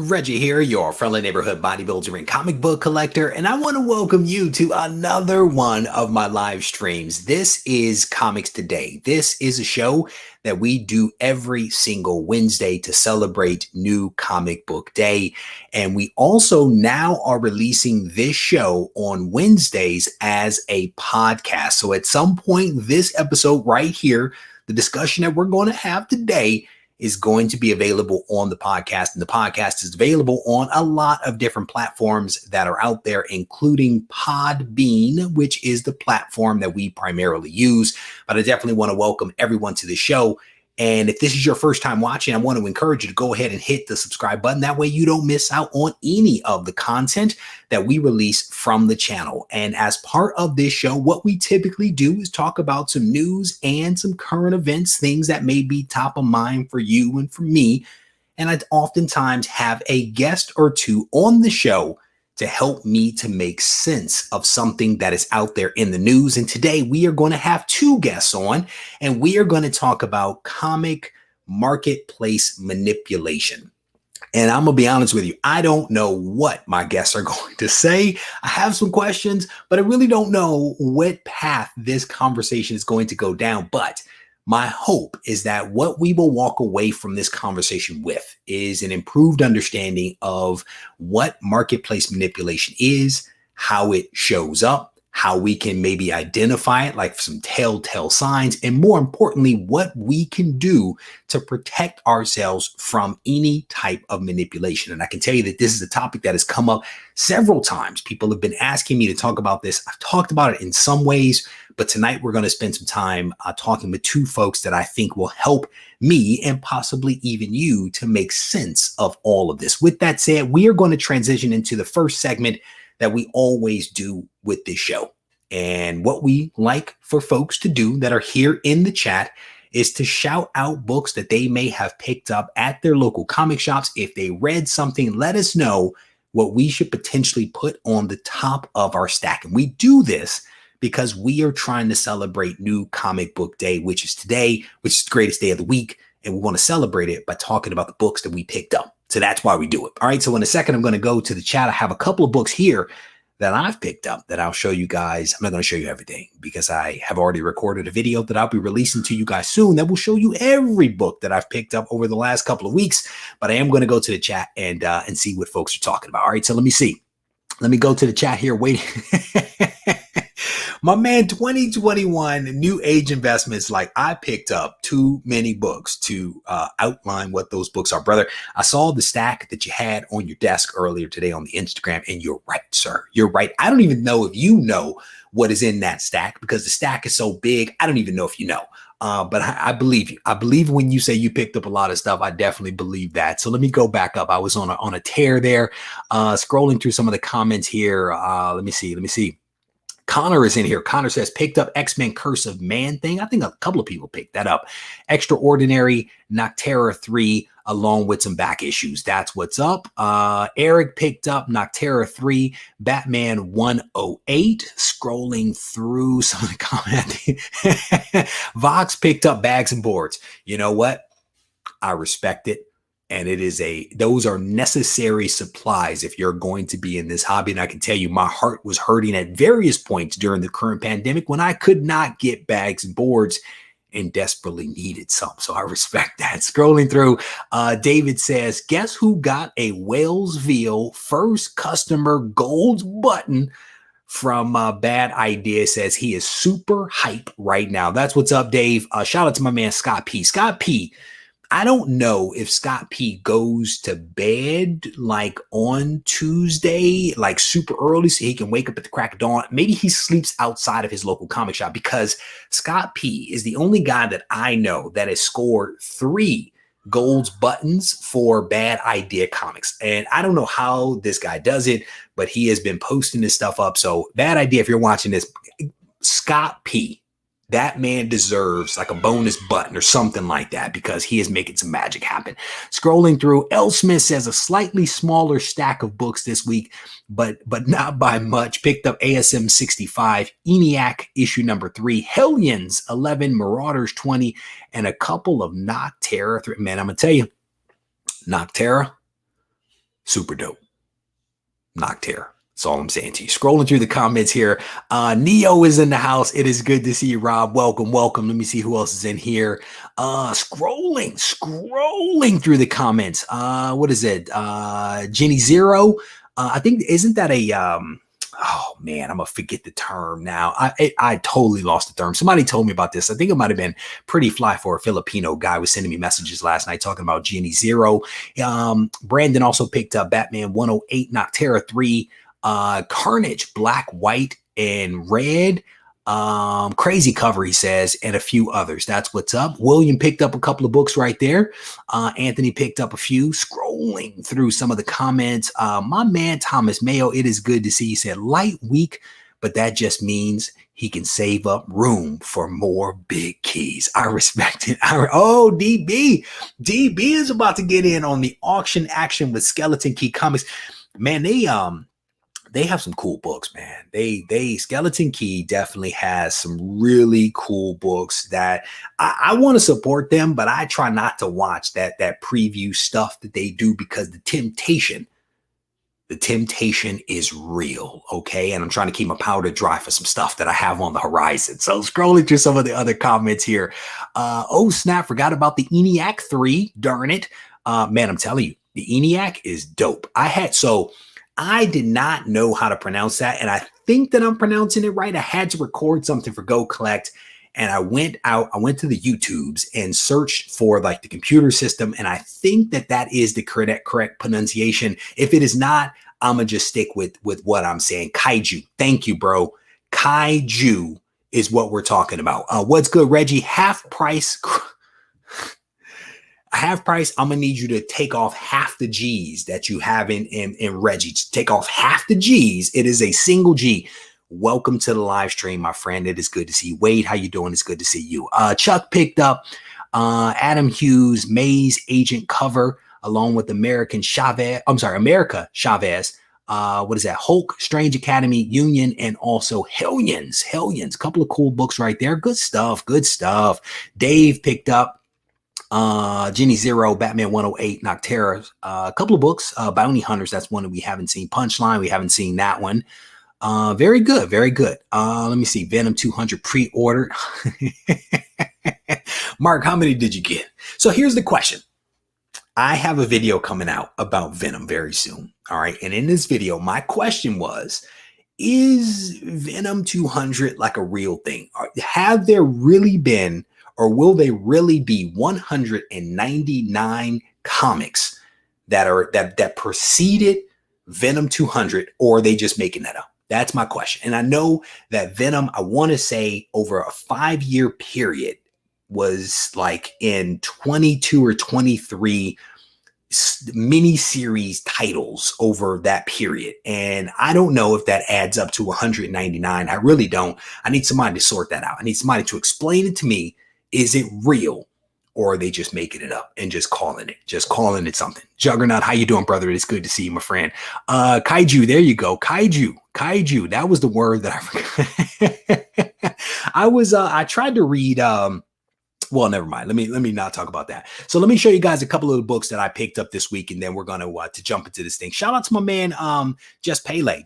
Reggie here, your friendly neighborhood bodybuilder and comic book collector, and I want to welcome you to another one of my live streams. This is Comics Today. This is a show that we do every single Wednesday to celebrate New Comic Book Day, and we also now are releasing this show on Wednesdays as a podcast. So at some point, this episode right here, the discussion that we're going to have today is going to be available on the podcast. And the podcast is available on a lot of different platforms that are out there, including Podbean, which is the platform that we primarily use. But I definitely want to welcome everyone to the show. And if this is your first time watching, I want to encourage you to go ahead and hit the subscribe button. That way you don't miss out on any of the content that we release from the channel. And as part of this show, what we typically do is talk about some news and some current events, things that may be top of mind for you and for me. And I'd oftentimes have a guest or two on the show to help me to make sense of something that is out there in the news. And today we are going to have two guests on, and we are going to talk about comic marketplace manipulation. And I'm going to be honest with you, I don't know what my guests are going to say. I have some questions, but I really don't know what path this conversation is going to go down. But my hope is that what we will walk away from this conversation with is an improved understanding of what marketplace manipulation is, how it shows up, how we can maybe identify it, like some telltale signs, and more importantly, what we can do to protect ourselves from any type of manipulation. And I can tell you that this is a topic that has come up several times. People have been asking me to talk about this. I've talked about it in some ways, but tonight we're going to spend some time talking with two folks that I think will help me and possibly even you to make sense of all of this. With that said, we are going to transition into the first segment that we always do with this show. And what we like for folks to do that are here in the chat is to shout out books that they may have picked up at their local comic shops. If they read something, let us know what we should potentially put on the top of our stack. And we do this because we are trying to celebrate New Comic Book Day, which is today, which is the greatest day of the week. And we want to celebrate it by talking about the books that we picked up. So that's why we do it. All right. So in a second, I'm going to go to the chat. I have a couple of books here that I've picked up that I'll show you guys. I'm not going to show you everything because I have already recorded a video that I'll be releasing to you guys soon that will show you every book that I've picked up over the last couple of weeks. But I am going to go to the chat and see what folks are talking about. All right. So let me see. Let me go to the chat here. Waiting. My man, 2021 new age investments. Like, I picked up too many books to outline what those books are, brother. I saw the stack that you had on your desk earlier today on the Instagram, and you're right, sir. You're right. I don't even know if you know what is in that stack because the stack is so big. I don't even know if you know. But I believe you. I believe when you say you picked up a lot of stuff, I definitely believe that. So let me go back up. I was on a tear there, scrolling through some of the comments here. Let me see. Connor is in here. Connor says, picked up X-Men Curse of Man Thing. I think a couple of people picked that up. Extraordinary, Nocterra 3, along with some back issues. That's what's up. Eric picked up Nocterra 3, Batman 108. Scrolling through some of the comments. Vox picked up Bags and Boards. You know what? I respect it. And those are necessary supplies if you're going to be in this hobby. And I can tell you, my heart was hurting at various points during the current pandemic when I could not get bags and boards and desperately needed some. So I respect that. Scrolling through, David says, guess who got a Whalesville first customer gold button from Bad Idea? Says he is super hype right now. That's what's up, Dave. Shout out to my man, Scott P. Scott P. I don't know if Scott P goes to bed like on Tuesday, like super early so he can wake up at the crack of dawn. Maybe he sleeps outside of his local comic shop because Scott P is the only guy that I know that has scored 3 gold buttons for Bad Idea Comics. And I don't know how this guy does it, but he has been posting this stuff up. So Bad Idea, if you're watching this, Scott P, that man deserves like a bonus button or something like that because he is making some magic happen. Scrolling through, L. Smith says a slightly smaller stack of books this week, but not by much. Picked up ASM 65, ENIAC issue number 3, Hellions 11, Marauders 20, and a couple of Nocterra. Man, I'm going to tell you, Nocterra, Super dope. Nocterra. That's all I'm saying to you. Scrolling through the comments here. Neo is in the house. It is good to see you, Rob. Welcome, welcome. Let me see who else is in here. Scrolling through the comments. What is it? Jenny Zero. I think, isn't that a oh man, I'm gonna forget the term now. I totally lost the term. Somebody told me about this. I think it might have been pretty fly for a Filipino guy was sending me messages last night talking about Jenny Zero. Brandon also picked up Batman 108, Nocterra 3, Carnage, Black, White, and Red. Crazy cover, he says, and a few others. That's what's up. William picked up a couple of books right there. Anthony picked up a few. Scrolling through some of the comments. My man Thomas Mayo, it is good to see. He said light week, but that just means he can save up room for more big keys. I respect it. Oh, DB is about to get in on the auction action with Skeleton Key Comics. Man, they have some cool books, man. They Skeleton Key definitely has some really cool books that I want to support them, but I try not to watch that preview stuff that they do because the temptation is real, okay? And I'm trying to keep my powder dry for some stuff that I have on the horizon. So scrolling through some of the other comments here. Oh snap, forgot about the ENIAC 3, darn it. Man, I'm telling you, the ENIAC is dope. I did not know how to pronounce that, and I think that I'm pronouncing it right. I had to record something for Go Collect, and I went to the YouTubes and searched for like the computer system, and I think that is the correct pronunciation. If it is not, I'm gonna just stick with what I'm saying. Kaiju. Thank you, bro. Kaiju is what we're talking about. What's good, Reggie? Half price. I'm gonna need you to take off half the G's that you have in Regie. Take off half the G's. It is a single G. Welcome to the live stream, my friend. It is good to see you. Wade, how you doing? It's good to see you. Chuck picked up Adam Hughes, Maze Agent cover, along with America Chavez. What is that? Hulk, Strange Academy, Union, and also Hellions. Couple of cool books right there. Good stuff. Dave picked up Jenny Zero, Batman 108, Nocterra, a couple of books, Bounty Hunters. That's one that we haven't seen. Punchline, we haven't seen that one. Very good. Let me see. Venom 200 pre-ordered. Mark, how many did you get? So here's the question. I have a video coming out about Venom very soon. All right. And in this video, my question was, is Venom 200 like a real thing? Have there really been, or will they really be 199 comics that preceded Venom 200, or are they just making that up? That's my question. And I know that Venom, I want to say over a 5-year period, was like in 22 or 23 mini-series titles over that period. And I don't know if that adds up to 199. I really don't. I need somebody to sort that out. I need somebody to explain it to me. Is it real, or are they just making it up and just calling it something? Juggernaut, how you doing, brother? It's good to see you, my friend. Kaiju, there you go. Kaiju. That was the word that I forgot. I tried to read, well, never mind. Let me not talk about that. So let me show you guys a couple of the books that I picked up this week, and then we're gonna to jump into this thing. Shout out to my man, Jess Pele.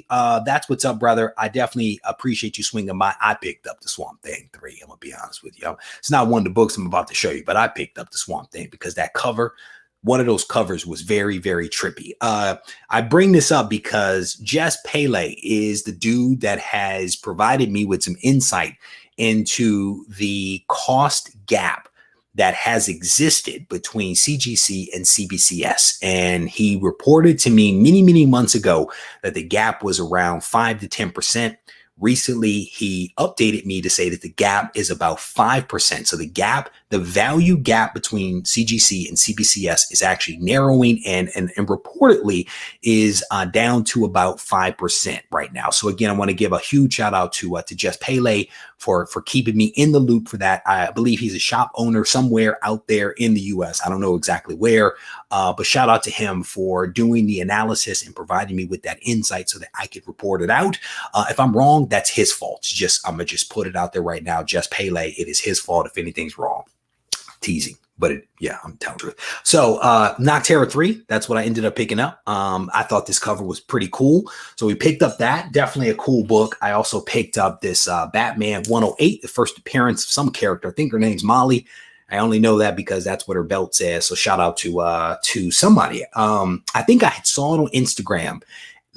That's what's up, brother. I definitely appreciate you swinging by. I picked up the Swamp Thing 3. I'm gonna be honest with you. It's not one of the books I'm about to show you, but I picked up the Swamp Thing because that cover, one of those covers, was very, very trippy. I bring this up because Jess Pele is the dude that has provided me with some insight into the cost gap that has existed between CGC and CBCS. And he reported to me many months ago that the gap was around 5 to 10%. Recently, he updated me to say that the gap is about 5%. So the value gap between CGC and CBCS is actually narrowing and reportedly is down to about 5% right now. So again, I want to give a huge shout out to Jess Pele for keeping me in the loop for that. I believe he's a shop owner somewhere out there in the US. I don't know exactly where, but shout out to him for doing the analysis and providing me with that insight so that I could report it out. If I'm wrong, that's his fault. I'm gonna just put it out there right now. Jess Pele, it is his fault if anything's wrong. Teasing. But yeah, I'm telling the truth. So Nocterra 3, that's what I ended up picking up. I thought this cover was pretty cool. So we picked up that. Definitely a cool book. I also picked up this Batman 108, the first appearance of some character. I think her name's Molly. I only know that because that's what her belt says. So shout out to somebody. I think I saw it on Instagram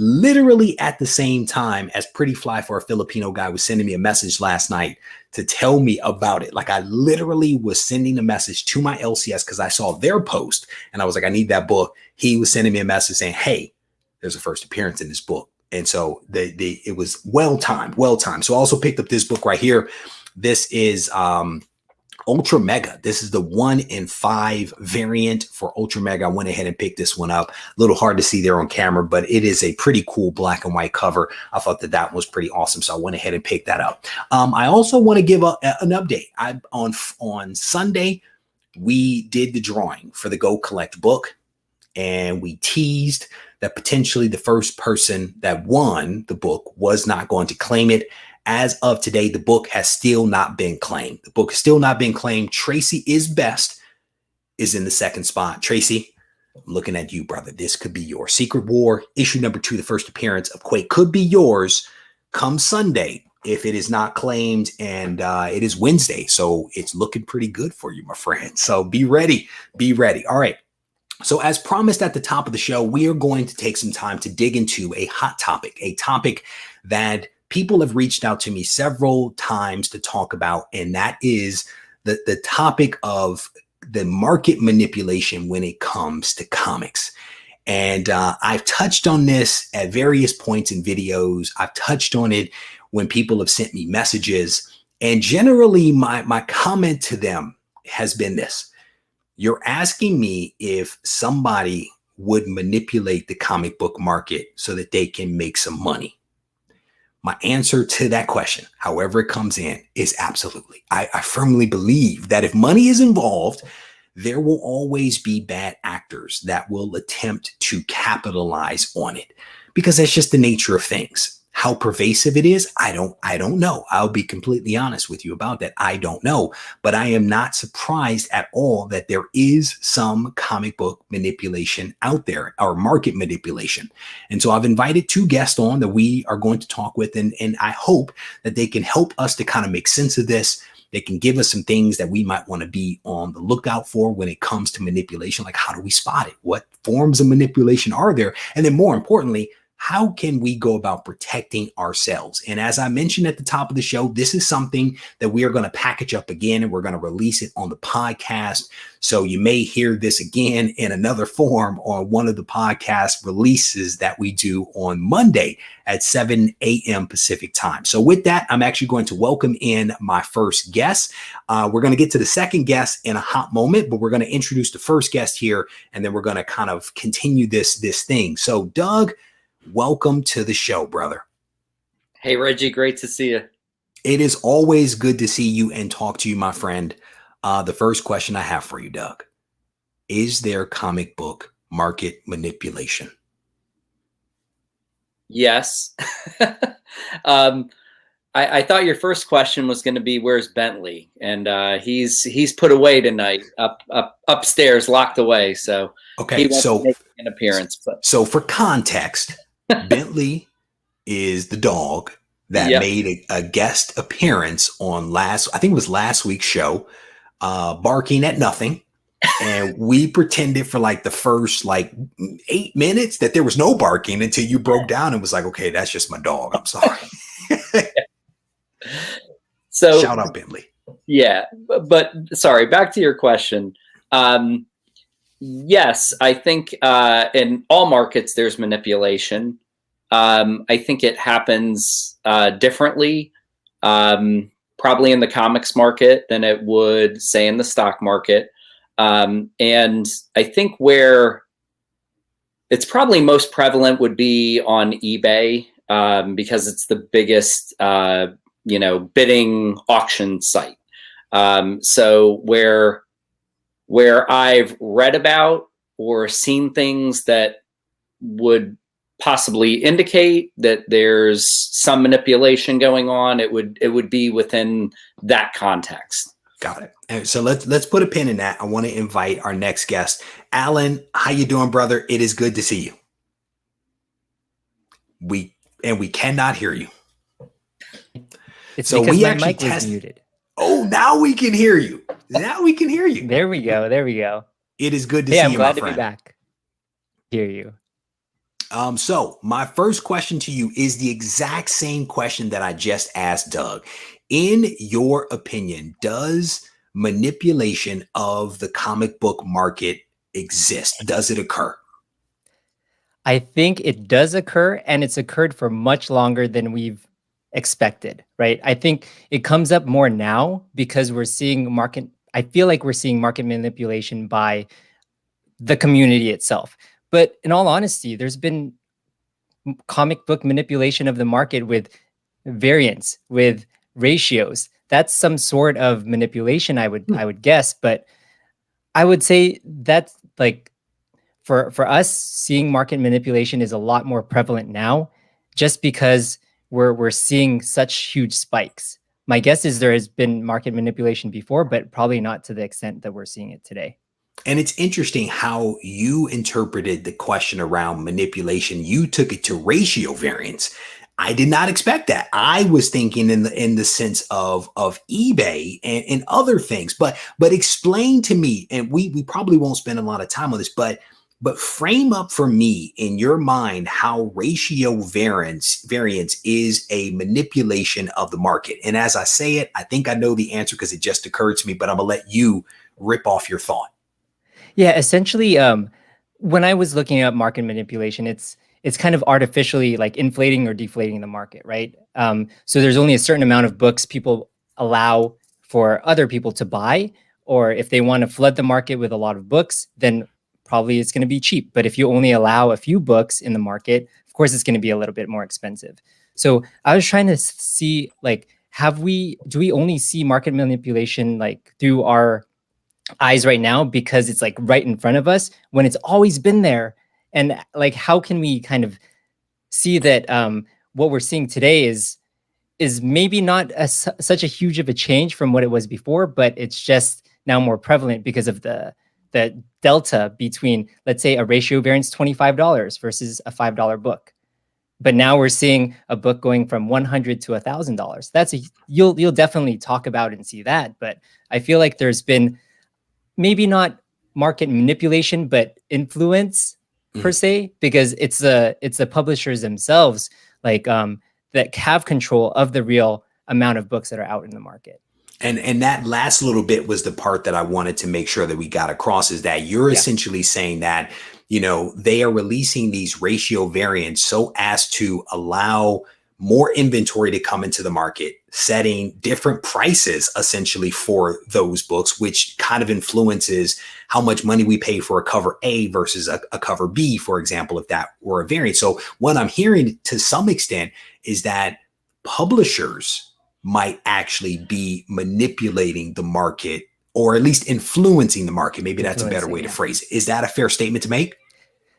literally at the same time as Pretty Fly for a Filipino guy was sending me a message last night to tell me about it. Like I literally was sending a message to my LCS because I saw their post and I was like, I need that book. He was sending me a message saying, hey, there's a first appearance in this book. And so it was well-timed. So I also picked up this book right here. This is Ultra Mega. This is the 1 in 5 variant for Ultra Mega. I went ahead and picked this one up. A little hard to see there on camera, but it is a pretty cool black and white cover. I thought that was pretty awesome, so I went ahead and picked that up. I also want to give an update. On Sunday, we did the drawing for the Go Collect book, and we teased that potentially the first person that won the book was not going to claim it. As of today, the book has still not been claimed. The book has still not been claimed. Tracy is Best is in the second spot. Tracy, I'm looking at you, brother. This could be your Secret War issue number 2, the first appearance of Quake could be yours come Sunday if it is not claimed, and it is Wednesday. So it's looking pretty good for you, my friend. So be ready. Be ready. All right. So as promised at the top of the show, we are going to take some time to dig into a hot topic, a topic that people have reached out to me several times to talk about, and that is the topic of the market manipulation when it comes to comics. And I've touched on this at various points in videos. I've touched on it when people have sent me messages. And generally, my comment to them has been this. You're asking me if somebody would manipulate the comic book market so that they can make some money. My answer to that question, however it comes in, is absolutely. I firmly believe that if money is involved, there will always be bad actors that will attempt to capitalize on it, because that's just the nature of things. How pervasive it is, I don't know. I'll be completely honest with you about that. I don't know, but I am not surprised at all that there is some comic book manipulation out there, or market manipulation. And so I've invited 2 guests on that we are going to talk with, and I hope that they can help us to kind of make sense of this. They can give us some things that we might want to be on the lookout for when it comes to manipulation. Like, how do we spot it? What forms of manipulation are there? And then more importantly, how can we go about protecting ourselves? And as I mentioned at the top of the show, this is something that we are going to package up again, and we're going to release it on the podcast. So you may hear this again in another form on one of the podcast releases that we do on Monday at 7 a.m. Pacific time. So with that, I'm actually going to welcome in my first guest. We're going to get to the second guest in a hot moment, but we're going to introduce the first guest here, and then we're going to kind of continue this thing. So Doug, welcome to the show, brother. Hey, Reggie, great to see you. It is always good to see you and talk to you, my friend. The first question I have for you, Doug, is there comic book market manipulation? Yes. I thought your first question was going to be, where's Bentley? And he's put away tonight, upstairs, locked away. So okay, he won't make an appearance. But so for context, Bentley is the dog that made a guest appearance on I think it was last week's show, barking at nothing. And we pretended for like the first 8 minutes that there was no barking until you broke down and was like, okay, that's just my dog. I'm sorry. So shout out Bentley. Yeah. But sorry, back to your question. Yes, I think in all markets there's manipulation. I think it happens differently, probably in the comics market than it would, say, in the stock market. And I think where it's probably most prevalent would be on eBay, because it's the biggest, bidding auction site. So where I've read about or seen things that would possibly indicate that there's some manipulation going on, it would be within that context. Got it. And so let's put a pin in that. I want to invite our next guest, Alan. How you doing, brother? It is good to see you. We cannot hear you. It's so because we my actually mic was muted. Oh, now we can hear you. Now we can hear you. There we go. There we go. It is good to see I'm you, glad my to friend. be back. Hear you. So my first question to you is the exact same question that I just asked Doug. In your opinion, does manipulation of the comic book market exist? Does it occur? I think it does occur, and it's occurred for much longer than we've expected, right? I think it comes up more now because we're seeing I feel like we're seeing market manipulation by the community itself. But in all honesty, there's been comic book manipulation of the market with variance, with ratios. That's some sort of manipulation, I would guess. But I would say that's like for us, seeing market manipulation is a lot more prevalent now, just because we're seeing such huge spikes. My guess is there has been market manipulation before, but probably not to the extent that we're seeing it today. And it's interesting how you interpreted the question around manipulation. You took it to ratio variance. I did not expect that. I was thinking in the sense of eBay and other things. But explain to me, and we probably won't spend a lot of time on this, but frame up for me in your mind how ratio variance is a manipulation of the market. And as I say it, I think I know the answer because it just occurred to me, but I'm gonna let you rip off your thought. Yeah, essentially, when I was looking at market manipulation, it's kind of artificially like inflating or deflating the market, right? So there's only a certain amount of books people allow for other people to buy, or if they want to flood the market with a lot of books, then probably it's going to be cheap. But if you only allow a few books in the market, of course, it's going to be a little bit more expensive. So I was trying to see, like, do we only see market manipulation like through our eyes right now because it's like right in front of us when it's always been there? And like, how can we kind of see that what we're seeing today is maybe not such a huge of a change from what it was before, but it's just now more prevalent because of the delta between, let's say, a ratio variance $25 versus a $5 book. But now we're seeing a book going from $100 to $1,000. That's you'll definitely talk about and see that. But I feel like there's been maybe not market manipulation, but influence per se, because it's the publishers themselves like that have control of the real amount of books that are out in the market. And that last little bit was the part that I wanted to make sure that we got across, is that you're essentially saying that, you know, they are releasing these ratio variants so as to allow more inventory to come into the market, setting different prices essentially for those books, which kind of influences how much money we pay for a cover A versus a cover B, for example, if that were a variant. So what I'm hearing to some extent is that publishers might actually be manipulating the market, or at least influencing the market. Maybe that's a better way to phrase it. Is that a fair statement to make?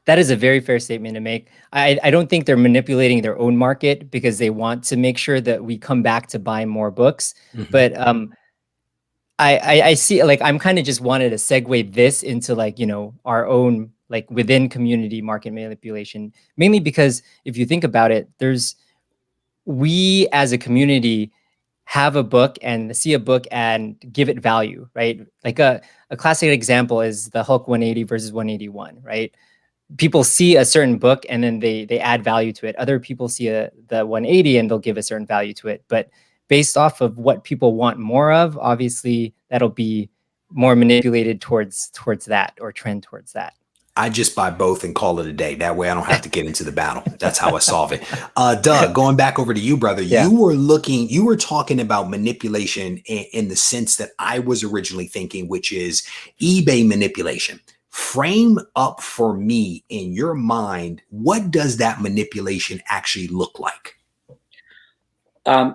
That is a very fair statement to make. I don't think they're manipulating their own market because they want to make sure that we come back to buy more books. But I see, like, I'm kind of just wanted to segue this into, like, you know, our own, like, within community market manipulation, mainly because if you think about it, we as a community have a book and see a book and give it value, right? Like a classic example is the Hulk 180 versus 181, right? People see a certain book and then they add value to it. Other people see the 180 and they'll give a certain value to it. But based off of what people want more of, obviously that'll be more manipulated towards that, or trend towards that. I just buy both and call it a day. That way I don't have to get into the battle. That's how I solve it. Doug, going back over to you, brother, you were talking about manipulation in the sense that I was originally thinking, which is eBay manipulation. Frame up for me in your mind, what does that manipulation actually look like?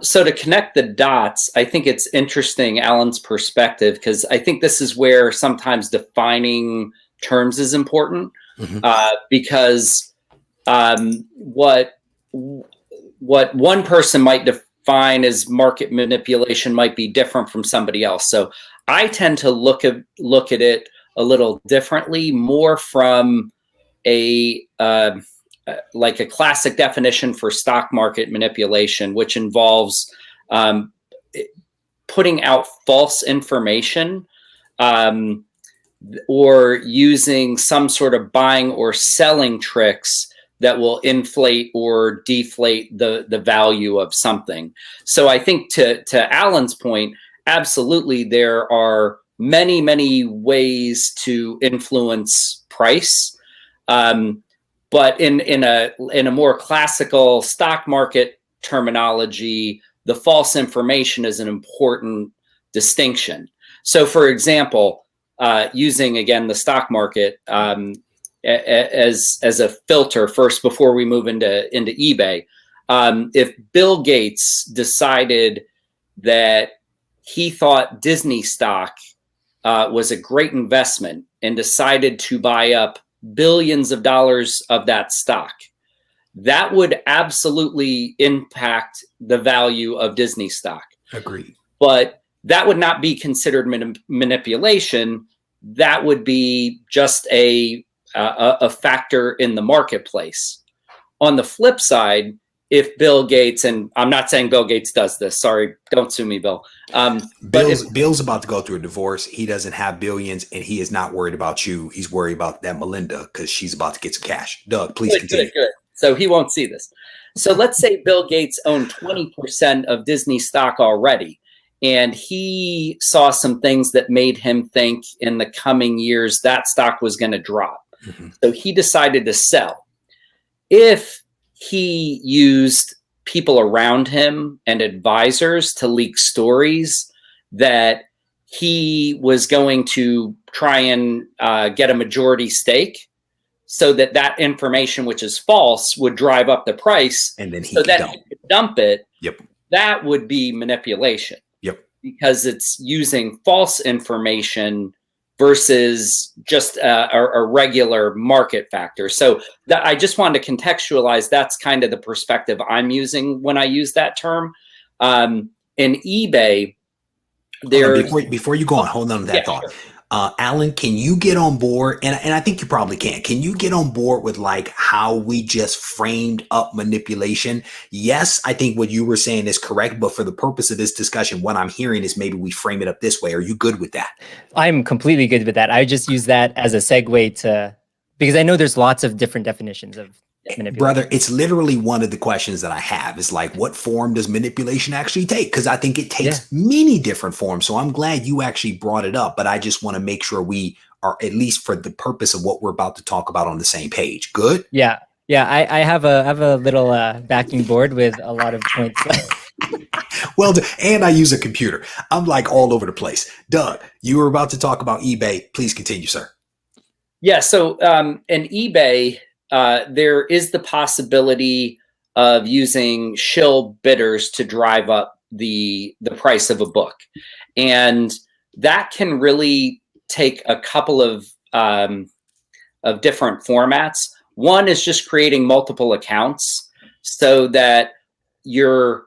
So to connect the dots, I think it's interesting, Alan's perspective, because I think this is where sometimes defining terms is important, because what one person might define as market manipulation might be different from somebody else. So I tend to look at it a little differently, more from a like a classic definition for stock market manipulation, which involves putting out false information or using some sort of buying or selling tricks that will inflate or deflate the value of something. So I think to Alan's point, absolutely, there are many, many ways to influence price. But in a more classical stock market terminology, the false information is an important distinction. So, for example, using again the stock market as a filter first before we move into eBay, if Bill Gates decided that he thought Disney stock was a great investment and decided to buy up billions of dollars of that stock, that would absolutely impact the value of Disney stock. Agreed. But that would not be considered manipulation. That would be just a factor in the marketplace. On the flip side, if Bill Gates, and I'm not saying Bill Gates does this, sorry, don't sue me, Bill. Bill's about to go through a divorce. He doesn't have billions, and he is not worried about you. He's worried about that Melinda because she's about to get some cash. Doug, please continue. Good. So he won't see this. So let's say Bill Gates owned 20% of Disney stock already, and he saw some things that made him think in the coming years that stock was going to drop. Mm-hmm. So he decided to sell. If he used people around him and advisors to leak stories that he was going to try and get a majority stake, so that information, which is false, would drive up the price, and then he could dump it. Yep. That would be manipulation. Yep. Because it's using false information versus just a regular market factor. So I just wanted to contextualize. That's kind of the perspective I'm using when I use that term. In eBay, before you go on, hold on to that thought. Sure. Alan, can you get on board? And I think you probably can. Can you get on board with like how we just framed up manipulation? Yes, I think what you were saying is correct. But for the purpose of this discussion, what I'm hearing is maybe we frame it up this way. Are you good with that? I'm completely good with that. I just use that as a segue to, because I know there's lots of different definitions of manipulation. Brother, it's literally one of the questions that I have is like, what form does manipulation actually take? Because I think it takes many different forms. So I'm glad you actually brought it up, but I just want to make sure we are, at least for the purpose of what we're about to talk about, on the same page. Good? Yeah. Yeah. I have a little backing board with a lot of points. Well, and I use a computer. I'm like all over the place. Doug, you were about to talk about eBay. Please continue, sir. Yeah. So in eBay, there is the possibility of using shill bidders to drive up the price of a book. And that can really take a couple of different formats. One is just creating multiple accounts so that you're,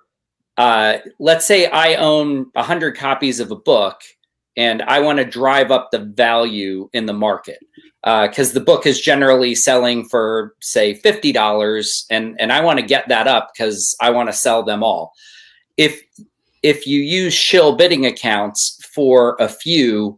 let's say I own 100 copies of a book and I want to drive up the value in the market. Because the book is generally selling for, say, $50, and I want to get that up because I want to sell them all. If you use shill bidding accounts for a few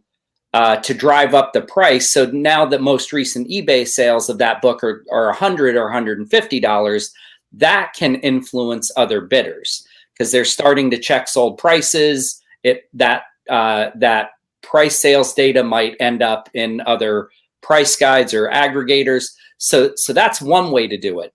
to drive up the price, so now the most recent eBay sales of that book are $100 or $150, that can influence other bidders because they're starting to check sold prices. That price sales data might end up in other price guides or aggregators. So that's one way to do it.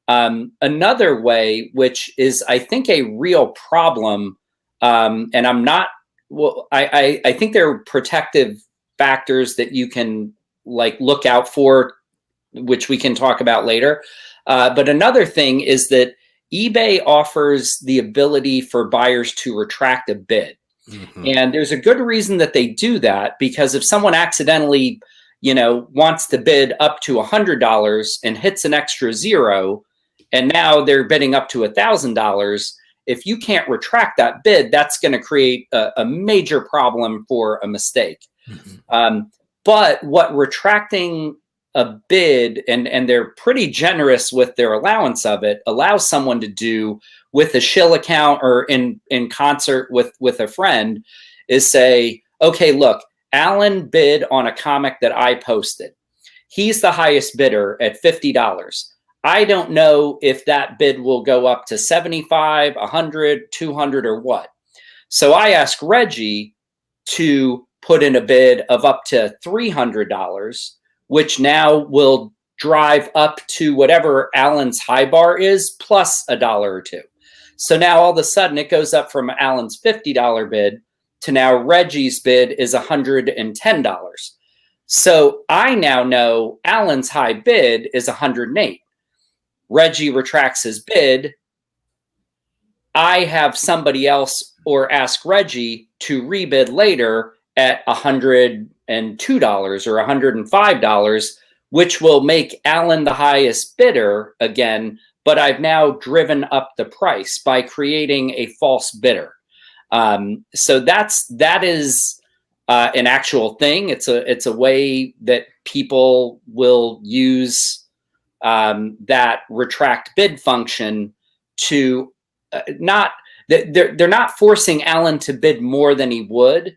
Another way, which is, I think, a real problem, and I'm not, well, I think there are protective factors that you can like look out for, which we can talk about later. But another thing is that eBay offers the ability for buyers to retract a bid. Mm-hmm. And there's a good reason that they do that, because if someone accidentally wants to bid up to $100 and hits an extra zero, and now they're bidding up to $1,000, if you can't retract that bid, that's going to create a major problem for a mistake. But what retracting a bid, and they're pretty generous with their allowance of it, allows someone to do with a Shill account or in concert with a friend, is say, okay, look, Alan bid on a comic that I posted. He's the highest bidder at $50. I don't know if that bid will go up to 75, 100, 200, or what. So I asked Regie to put in a bid of up to $300, which now will drive up to whatever Alan's high bar is, plus $1 or $2. So now all of a sudden it goes up from Alan's $50 bid to now Regie's bid is $110. So I now know Alan's high bid is 108. Regie retracts his bid. I have somebody else or ask Regie to rebid later at $102 or $105, which will make Alan the highest bidder again, but I've now driven up the price by creating a false bidder. So that is an actual thing. It's a way that people will use that retract bid function to they're not forcing Alan to bid more than he would,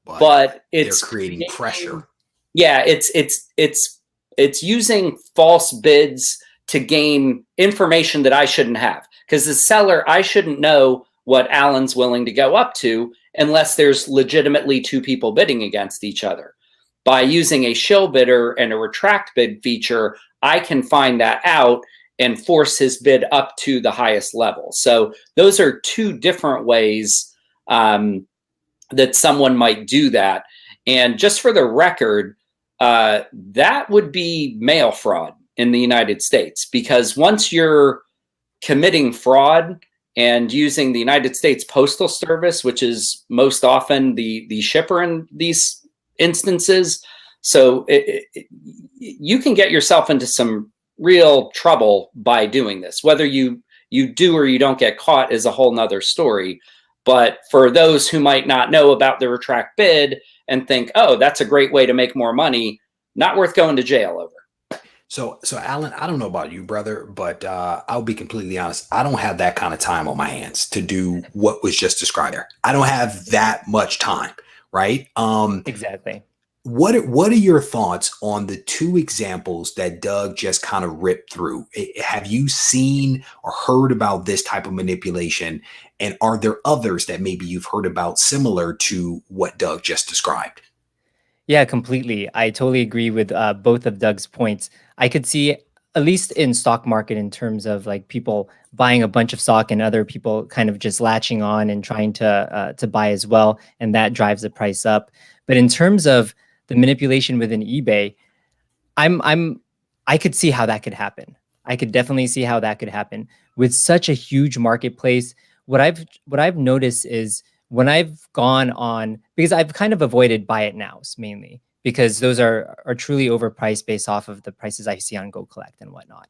but it's creating pressure. Yeah, it's using false bids to gain information that I shouldn't have, because as seller, I shouldn't know what Alan's willing to go up to unless there's legitimately two people bidding against each other. By using a Shill bidder and a retract bid feature, I can find that out and force his bid up to the highest level. So those are two different ways that someone might do that. And just for the record, that would be mail fraud in the United States, because once you're committing fraud and using the United States Postal Service, which is most often the shipper in these instances, so you can get yourself into some real trouble by doing this. Whether you do or you don't get caught is a whole nother story. But for those who might not know about the retract bid and think, oh, that's a great way to make more money, not worth going to jail over. So Alan, I don't know about you, brother, but I'll be completely honest. I don't have that kind of time on my hands to do what was just described there. I don't have that much time, right? Exactly. What are your thoughts on the two examples that Doug just kind of ripped through? Have you seen or heard about this type of manipulation? And are there others that maybe you've heard about similar to what Doug just described? Yeah, completely. I totally agree with both of Doug's points. I could see, at least in stock market, in terms of like people buying a bunch of stock and other people kind of just latching on and trying to buy as well, and that drives the price up. But in terms of the manipulation within eBay, I could see how that could happen. I could definitely see how that could happen with such a huge marketplace. What I've noticed is when I've gone on, because I've kind of avoided buy it nows mainly, because those are truly overpriced based off of the prices I see on Go Collect and whatnot.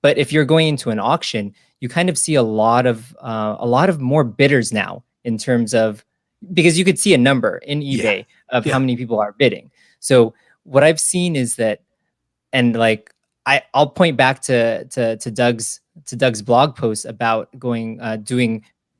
But if you're going into an auction, you kind of see a lot of more bidders now, in terms of, because you could see a number in eBay of how many people are bidding. So what I've seen is that, and like I'll point back to Doug's blog post about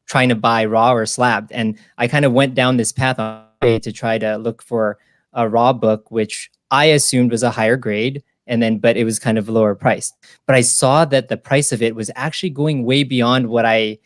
trying to buy raw or slabbed, and I kind of went down this path to try to look for a raw book, which I assumed was a higher grade, but it was kind of lower priced. But I saw that the price of it was actually going way beyond what I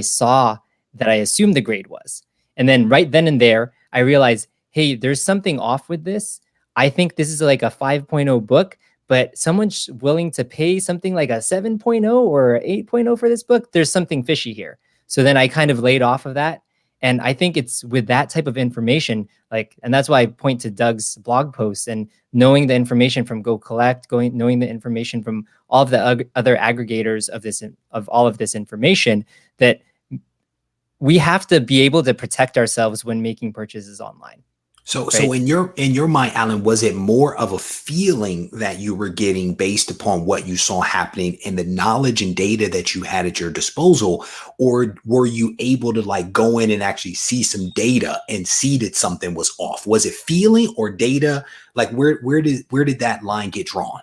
saw that I assumed the grade was. And then right then and there, I realized, hey, there's something off with this. I think this is like a 5.0 book, but someone's willing to pay something like a 7.0 or 8.0 for this book. There's something fishy here. So then I kind of laid off of that. And I think it's with that type of information, and that's why I point to Doug's blog posts and knowing the information from Go Collect, knowing the information from all of the other aggregators of all of this information, that we have to be able to protect ourselves when making purchases online. So in your mind, Alan, was it more of a feeling that you were getting based upon what you saw happening and the knowledge and data that you had at your disposal, or were you able to like go in and actually see some data and see that something was off? Was it feeling or data? Like where did that line get drawn?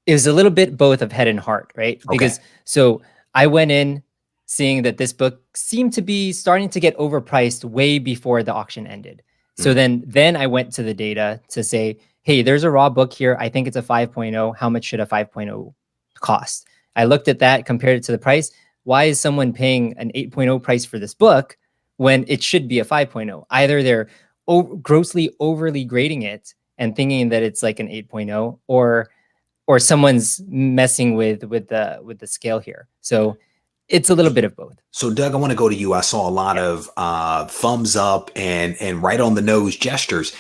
It was a little bit both of head and heart, right? Because so I went in seeing that this book seemed to be starting to get overpriced way before the auction ended. So then I went to the data to say, hey, there's a raw book here. I think it's a 5.0. How much should a 5.0 cost? I looked at that, compared it to the price. Why is someone paying an 8.0 price for this book when it should be a 5.0? Either they're grossly overly grading it and thinking that it's like an 8.0, or someone's messing with the scale here. So it's a little bit of both. So Doug, I want to go to you. I saw a lot of thumbs up and right on the nose gestures.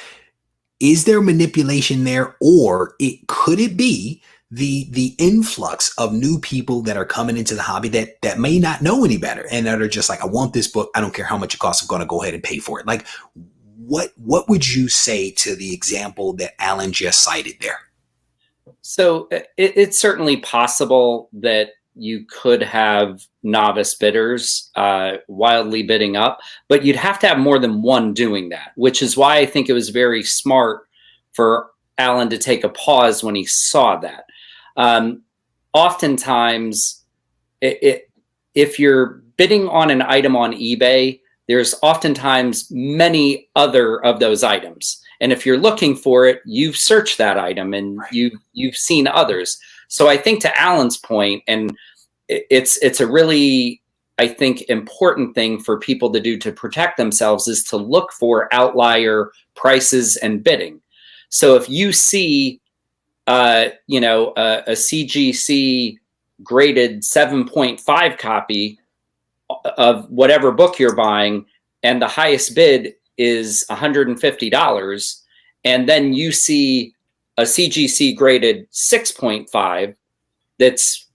Is there manipulation there, or could it be the influx of new people that are coming into the hobby that may not know any better and that are just like, I want this book. I don't care how much it costs. I'm going to go ahead and pay for it. Like, what would you say to the example that Alan just cited there? So it's certainly possible that you could have novice bidders wildly bidding up, but you'd have to have more than one doing that, which is why I think it was very smart for Alan to take a pause when he saw that. Oftentimes, if you're bidding on an item on eBay, there's oftentimes many other of those items. And if you're looking for it, you've searched that item and you've seen others. So I think to Alan's point, and it's a really, I think, important thing for people to do to protect themselves, is to look for outlier prices and bidding. So if you see, a CGC graded 7.5 copy of whatever book you're buying, and the highest bid is $150, and then you see a CGC graded 6.5 that's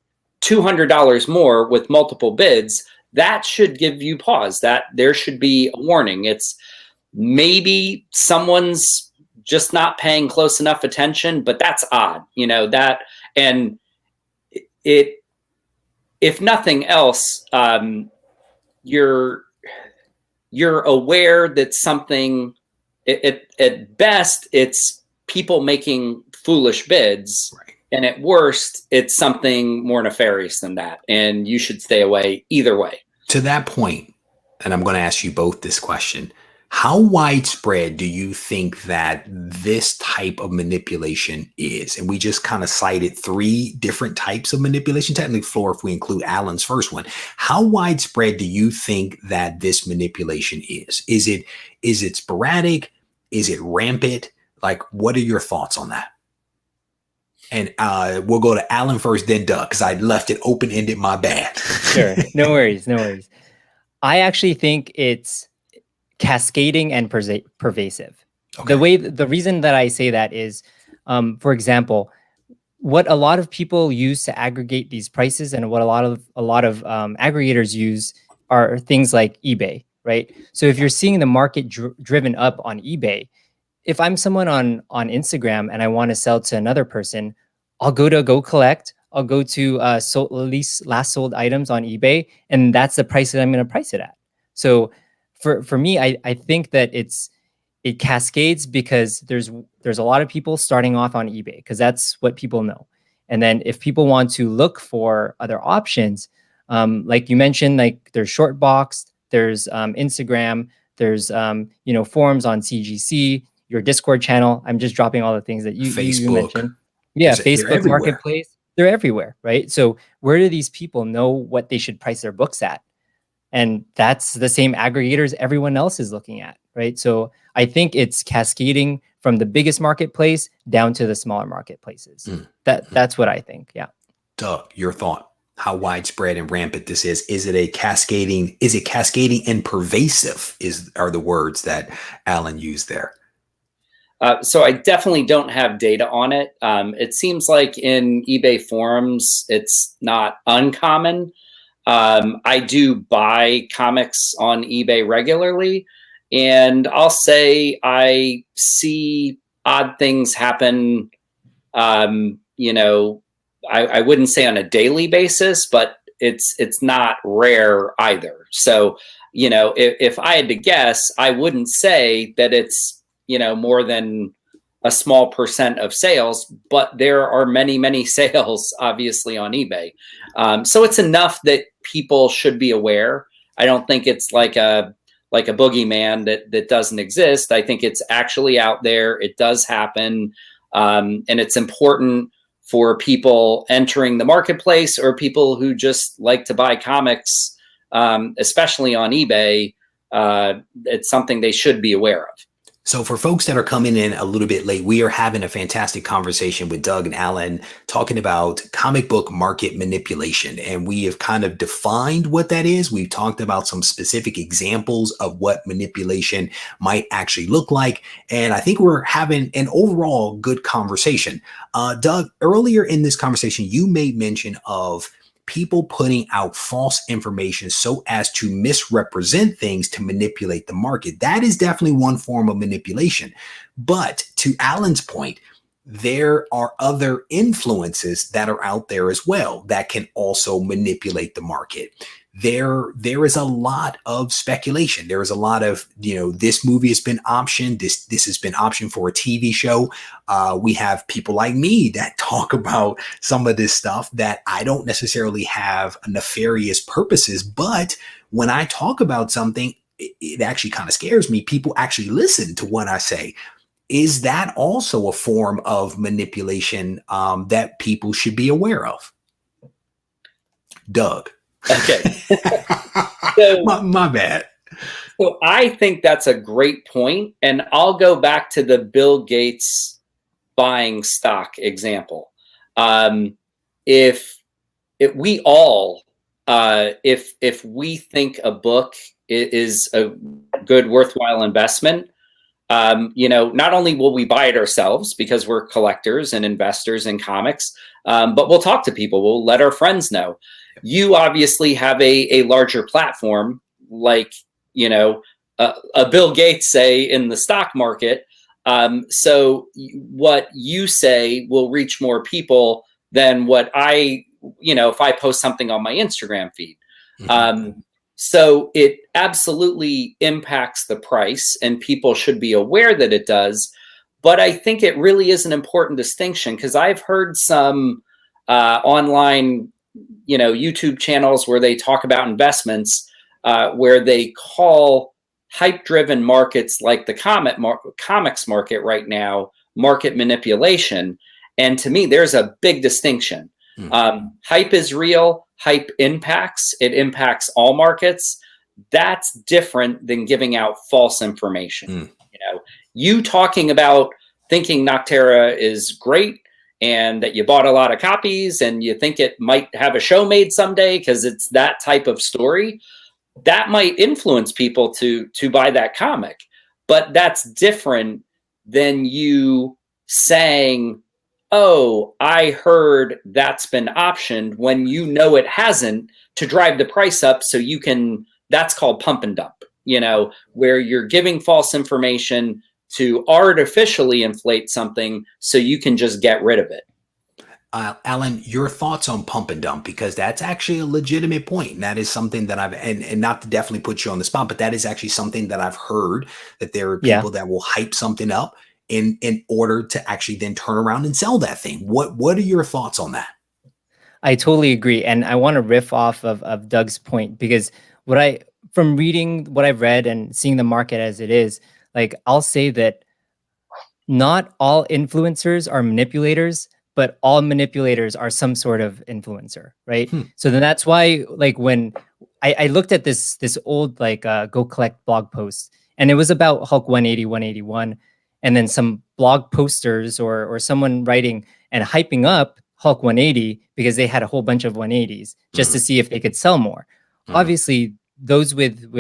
$200 more with multiple bids, that should give you pause. That there should be a warning. It's maybe someone's just not paying close enough attention, but that's odd, that. And if nothing else, you're aware that something, at best, it's people making foolish bids. Right. And at worst, it's something more nefarious than that. And you should stay away either way. To that point, and I'm going to ask you both this question, how widespread do you think that this type of manipulation is? And we just kind of cited 3 different types of manipulation, technically 4 if we include Alan's first one. How widespread do you think that this manipulation is? Is it sporadic? Is it rampant? Like, what are your thoughts on that? And we'll go to Alan first, then Doug, because I left it open-ended. My bad. Sure. No worries. No worries. I actually think it's cascading and pervasive. Okay. The reason that I say that is, for example, what a lot of people use to aggregate these prices, and what a lot of aggregators use, are things like eBay, right? So if you're seeing the market driven up on eBay, if I'm someone on Instagram and I want to sell to another person, I'll go to Go Collect. I'll go to last sold items on eBay, and that's the price that I'm going to price it at. So for me, I think that it cascades because there's a lot of people starting off on eBay because that's what people know. And then if people want to look for other options, like you mentioned, like there's Shortbox, there's Instagram, there's forums on CGC, your Discord channel. I'm just dropping all the things that you mentioned. Yeah, Facebook Marketplace. They're everywhere, right? So where do these people know what they should price their books at? And that's the same aggregators everyone else is looking at, right? So I think it's cascading from the biggest marketplace down to the smaller marketplaces. That's what I think. Yeah. Doug, your thought? How widespread and rampant this is? Is it cascading and pervasive? Are the words that Alan used there? So I definitely don't have data on it. It seems like in eBay forums, it's not uncommon. I do buy comics on eBay regularly, and I'll say I see odd things happen. You know, I wouldn't say on a daily basis, but it's not rare either. So, you know, if I had to guess, I wouldn't say that it's, you know, more than a small percent of sales, but there are many, many sales obviously on eBay. So it's enough that people should be aware. I don't think it's like a boogeyman that doesn't exist. I think it's actually out there. It does happen. And it's important for people entering the marketplace or people who just like to buy comics, especially on eBay. It's something they should be aware of. So for folks that are coming in a little bit late, we are having a fantastic conversation with Doug and Alan talking about comic book market manipulation. And we have kind of defined what that is. We've talked about some specific examples of what manipulation might actually look like. And I think we're having an overall good conversation. Doug, earlier in this conversation, you made mention of people putting out false information so as to misrepresent things to manipulate the market. That is definitely one form of manipulation. But to Alan's point, there are other influences that are out there as well that can also manipulate the market. There is a lot of speculation. There is a lot of, you know, this movie has been optioned. This has been optioned for a TV show. We have people like me that talk about some of this stuff that I don't necessarily have nefarious purposes. But when I talk about something, it actually kind of scares me. People actually listen to what I say. Is that also a form of manipulation that people should be aware of? Doug. Okay. So, my bad. So I think that's a great point. And I'll go back to the Bill Gates buying stock example. If we think a book is a good, worthwhile investment, you know, not only will we buy it ourselves because we're collectors and investors in comics, but we'll talk to people. We'll let our friends know. You obviously have a larger platform, like, you know, a Bill Gates, say, in the stock market. So what you say will reach more people than what you know, if I post something on my Instagram feed. Mm-hmm. So it absolutely impacts the price, and people should be aware that it does. But I think it really is an important distinction, because I've heard some online, you know, YouTube channels where they talk about investments, where they call hype-driven markets like the comics market right now market manipulation. And to me, there's a big distinction. Hype is real. Hype impacts. It impacts all markets. That's different than giving out false information. You know, you talking about thinking Noctera is great and that you bought a lot of copies and you think it might have a show made someday because it's that type of story, that might influence people to buy that comic. But that's different than you saying, oh, I heard that's been optioned, when you know it hasn't, to drive the price up so you can. That's called pump and dump, you know, where you're giving false information to artificially inflate something so you can just get rid of it. Alan, your thoughts on pump and dump, because that's actually a legitimate point. And that is something that I've, and not to definitely put you on the spot, but that is actually something that I've heard, that there are people that will hype something up in order to actually then turn around and sell that thing. What are your thoughts on that? I totally agree. And I want to riff off of Doug's point, because from reading what I've read and seeing the market as it is, like, I'll say that not all influencers are manipulators, but all manipulators are some sort of influencer, right? So then that's why, like, when I looked at this old, like, Go Collect blog post, and it was about Hulk 180, 181, and then some blog posters or someone writing and hyping up Hulk 180 because they had a whole bunch of 180s just to see if they could sell more. Obviously, those with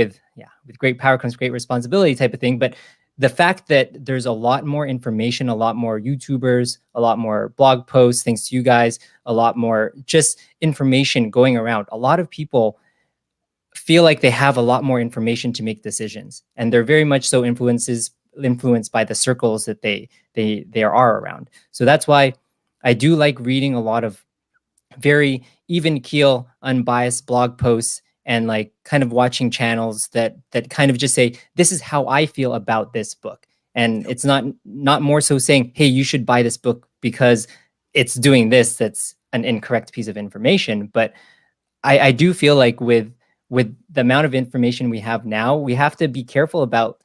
great power comes great responsibility type of thing. But the fact that there's a lot more information, a lot more YouTubers, a lot more blog posts, thanks to you guys, a lot more just information going around. A lot of people feel like they have a lot more information to make decisions, and they're very much so influenced by the circles that they are around. So that's why I do like reading a lot of very even keel, unbiased blog posts, and like kind of watching channels that kind of just say, this is how I feel about this book. And it's not more so saying, hey, you should buy this book because it's doing this, that's an incorrect piece of information. But I do feel like with the amount of information we have now, we have to be careful about,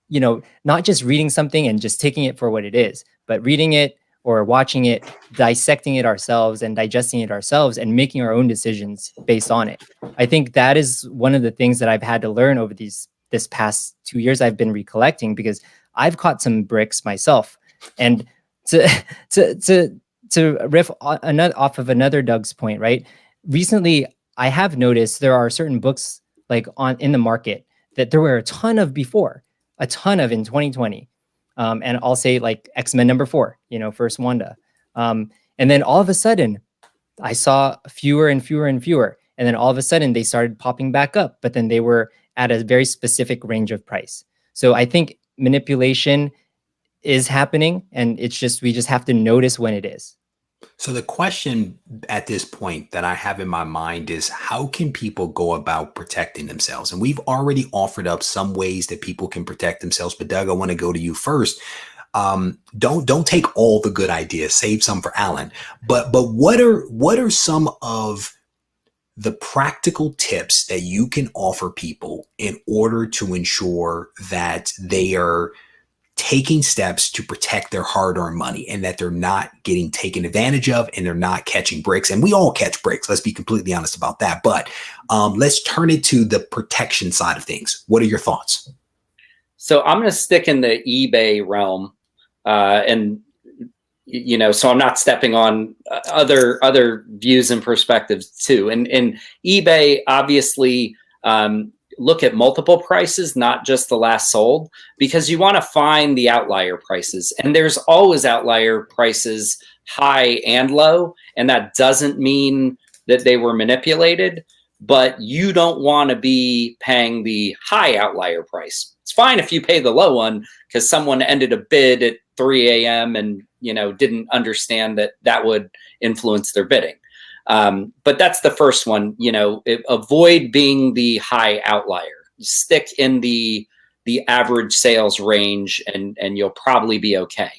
you know, not just reading something and just taking it for what it is, but reading it or watching it, dissecting it ourselves and digesting it ourselves and making our own decisions based on it. I think that is one of the things that I've had to learn over this past 2 years I've been recollecting, because I've caught some bricks myself. And to riff off of another Doug's point, right? Recently, I have noticed there are certain books like in the market that there were a ton of before, a ton of in 2020. And I'll say like X-Men #4, you know, first Wanda. And then all of a sudden I saw fewer and fewer and fewer. And then all of a sudden they started popping back up, but then they were at a very specific range of price. So I think manipulation is happening, and we just have to notice when it is. So the question at this point that I have in my mind is, how can people go about protecting themselves? And we've already offered up some ways that people can protect themselves. But Doug, I want to go to you first. Don't take all the good ideas. Save some for Alan. But what are some of the practical tips that you can offer people in order to ensure that they are taking steps to protect their hard-earned money and that they're not getting taken advantage of and they're not catching bricks? And we all catch bricks. Let's be completely honest about that. But let's turn it to the protection side of things. What are your thoughts? So I'm going to stick in the eBay realm, and you know, so I'm not stepping on other views and perspectives too. And eBay, obviously, look at multiple prices, not just the last sold, because you want to find the outlier prices. And there's always outlier prices, high and low. And that doesn't mean that they were manipulated, but you don't want to be paying the high outlier price. It's fine if you pay the low one because someone ended a bid at 3 a.m. and, you know, didn't understand that would influence their bidding. But that's the first one. You know, avoid being the high outlier. Stick in the average sales range, and you'll probably be okay.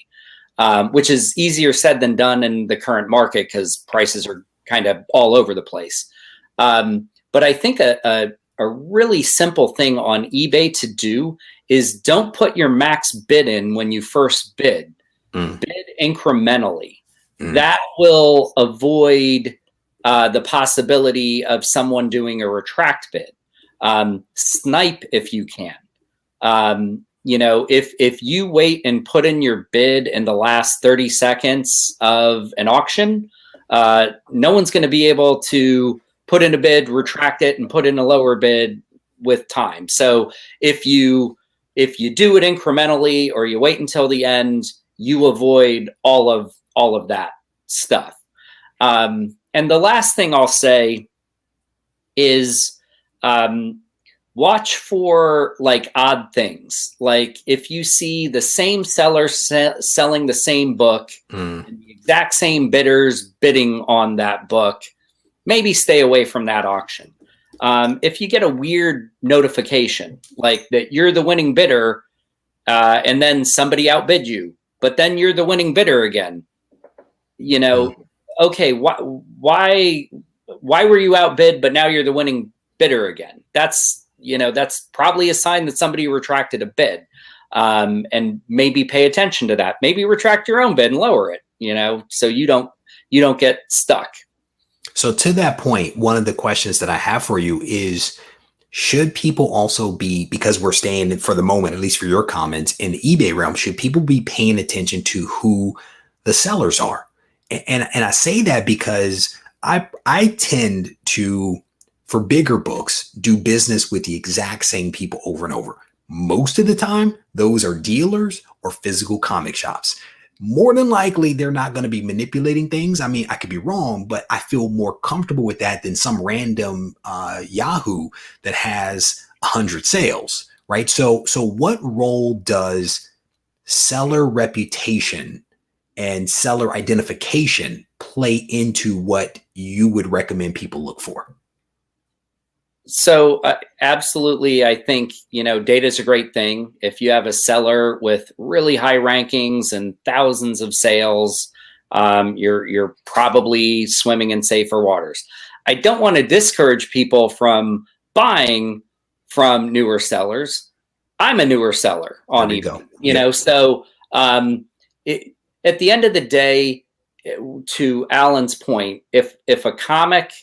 Which is easier said than done in the current market because prices are kind of all over the place. But I think a really simple thing on eBay to do is don't put your max bid in when you first bid. Bid incrementally. That will avoid the possibility of someone doing a retract bid. Snipe if you can. You know, if you wait and put in your bid in the last 30 seconds of an auction, no one's going to be able to put in a bid, retract it, and put in a lower bid with time. So if you do it incrementally or you wait until the end, you avoid all of that stuff. And the last thing I'll say is watch for like odd things. Like if you see the same seller selling the same book, and the exact same bidders bidding on that book, maybe stay away from that auction. If you get a weird notification like that you're the winning bidder and then somebody outbid you, but then you're the winning bidder again, you know, okay, why were you outbid, but now you're the winning bidder again? That's, you know, that's probably a sign that somebody retracted a bid. And maybe pay attention to that. Maybe retract your own bid and lower it, you know, so you don't get stuck. So to that point, one of the questions that I have for you is, should people also be, because we're staying for the moment, at least for your comments, in the eBay realm, should people be paying attention to who the sellers are? And I say that because I tend to, for bigger books, do business with the exact same people over and over. Most of the time, those are dealers or physical comic shops. more than likely they're not going to be manipulating things. I mean, I could be wrong, but I feel more comfortable with that than some random Yahoo that has 100 sales, right? So what role does seller reputation and seller identification play into what you would recommend people look for? So absolutely, I think, data is a great thing. If you have a seller with really high rankings and thousands of sales, you're probably swimming in safer waters. I don't want to discourage people from buying from newer sellers. I'm a newer seller on eBay, so at the end of the day, to Alan's point, if a comic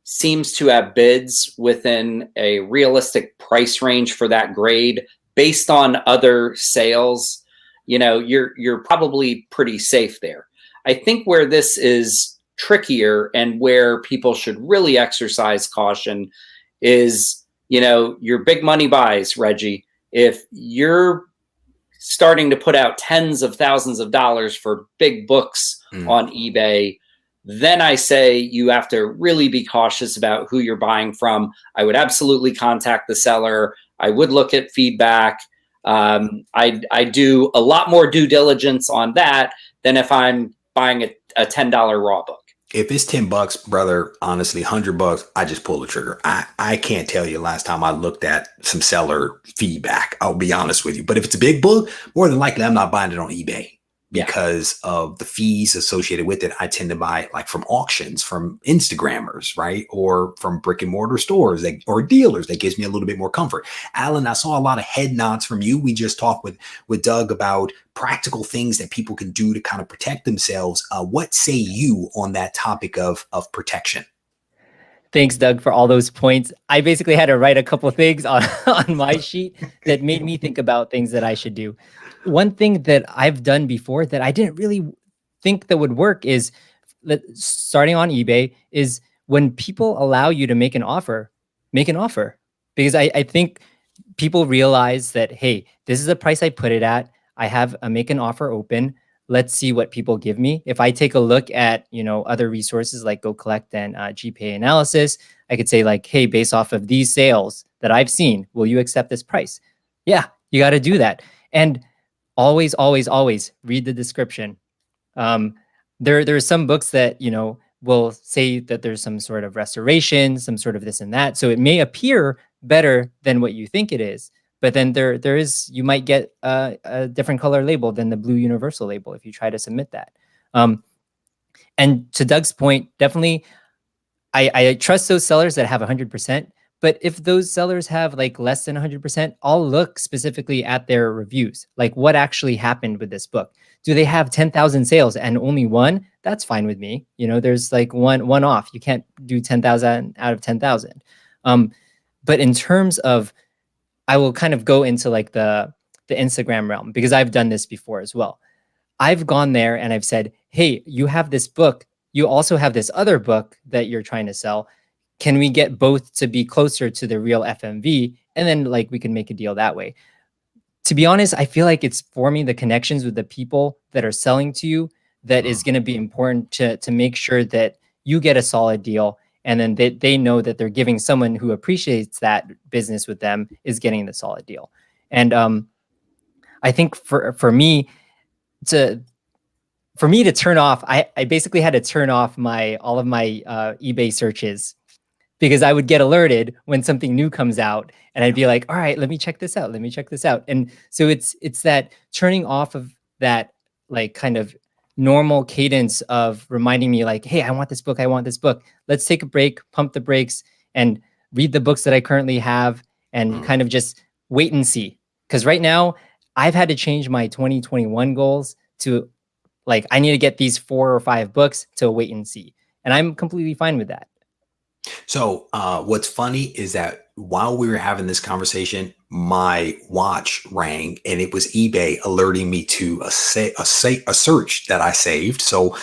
seems to have bids within a realistic price range for that grade based on other sales, you're probably pretty safe there. I think where this is trickier and where people should really exercise caution is, your big money buys, Regie. If you're starting to put out tens of thousands of dollars for big books on eBay, then I say you have to really be cautious about who you're buying from. I would absolutely contact the seller. I would look at feedback. I do a lot more due diligence on that than if I'm buying a $10 raw book. If it's $10, brother, honestly, $100, I just pull the trigger. I can't tell you last time I looked at some seller feedback. I'll be honest with you. But if it's a big book, more than likely I'm not buying it on eBay because of the fees associated with it. I tend to buy like from auctions, from Instagrammers, right? Or from brick and mortar stores or dealers. That gives me a little bit more comfort. Alan, I saw a lot of head nods from you. We just talked with Doug about practical things that people can do to kind of protect themselves. What say you on that topic of protection? Thanks, Doug, for all those points. I basically had to write a couple of things on my sheet that made me think about things that I should do. One thing that I've done before that I didn't really think that would work is starting on eBay is when people allow you to make an offer. Because I think people realize that, hey, this is the price I put it at. I have a make an offer open. Let's see what people give me. If I take a look at, other resources like Go Collect and GPA analysis, I could say like, hey, based off of these sales that I've seen, will you accept this price? Yeah, you got to do that. And always, always, always read the description. There are some books that, will say that there's some sort of restoration, some sort of this and that. So it may appear better than what you think it is. But then you might get a different color label than the blue universal label if you try to submit that. And to Doug's point, definitely, I trust those sellers that have 100%. But if those sellers have like less than 100%, I'll look specifically at their reviews. Like what actually happened with this book? Do they have 10,000 sales and only one? That's fine with me. There's like one off. You can't do 10,000 out of 10,000. But in terms of, I will kind of go into like the Instagram realm because I've done this before as well. I've gone there and I've said, hey, you have this book. You also have this other book that you're trying to sell. Can we get both to be closer to the real FMV? And then like we can make a deal that way. To be honest, I feel like it's forming the connections with the people that are selling to you that is going to be important to make sure that you get a solid deal. And then they know that they're giving someone who appreciates that business with them is getting the solid deal. And I think for me to turn off, I basically had to turn off all of my eBay searches because I would get alerted when something new comes out and I'd be like, all right, let me check this out. And so it's that turning off of that like kind of normal cadence of reminding me like, hey, I want this book. Let's take a break, pump the brakes and read the books that I currently have and kind of just wait and see. Because right now I've had to change my 2021 goals to like, I need to get these 4 or 5 books to wait and see. And I'm completely fine with that. So what's funny is that while we were having this conversation, my watch rang and it was eBay alerting me to a search that I saved. So